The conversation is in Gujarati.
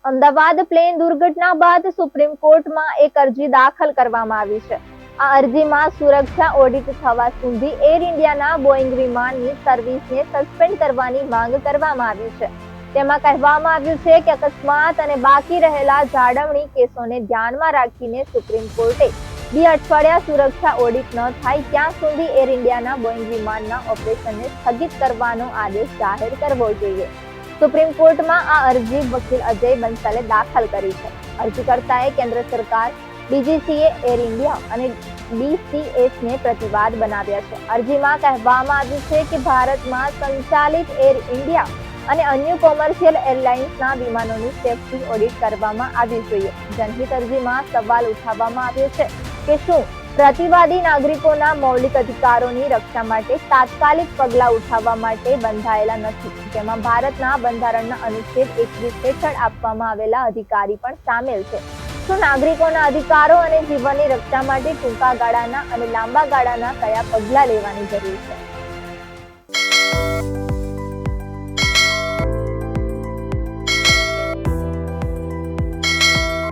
અમદાવાદ પ્લેન દુર્ઘટના બાદ સુપ્રીમ કોર્ટમાં એક અરજી દાખલ કરવામાં આવી છે. આ અરજીમાં સુરક્ષા ઓડિટ થવા સુધી એર ઇન્ડિયાના બોઇંગ વિમાનની સર્વિસને સસ્પેન્ડ કરવાની માંગ કરવામાં આવી છે. તેમાં કહેવામાં આવ્યું છે કે અકસ્માત અને બાકી રહેલા જાળવણી કેસોને ધ્યાનમાં રાખીને સુપ્રીમ કોર્ટે 2 અઠવાડિયા સુરક્ષા ઓડિટ ન થાય ત્યાં સુધી એર ઇન્ડિયાના બોઇંગ વિમાનના ઓપરેશનને સ્થગિત કરવાનો આદેશ જાહેર કરવો જોઈએ. સુપ્રીમ કોર્ટમાં આ અરજી વકીલ અજય બંસલે દાખલ કરી છે. અરજીકર્તાએ કેન્દ્ર સરકાર, ડીજીસીએ, એર ઇન્ડિયા અને ડીસીએસને પ્રતિવાદ બનાવ્યા છે. અરજીમાં કહેવામાં આવ્યું છે કે ભારતમાં સંચાલિત એર ઇન્ડિયા અને અન્ય કોમર્શિયલ એરલાઇન્સના વિમાનોની સેફટી ઓડિટ કરવામાં આવવી જોઈએ. જનહિત અરજીમાં સવાલ ઉઠાવવામાં આવ્યો છે કે શું પ્રતિવાદી નાગરિકોના મૌલિક અધિકારોની રક્ષા માટે તાત્કાલિક પગલાં ઉઠાવવા માટે બંધાયેલા નથી, જેમાં ભારતના બંધારણના અનુચ્છેદ 21 હેઠળ આપવામાં આવેલા અધિકારી પણ સામેલ છે. શું નાગરિકોના અધિકારો અને જીવનની રક્ષા માટે ટૂંકા ગાળાના અને લાંબા ગાળાના કયા પગલાં લેવાની જરૂર છે?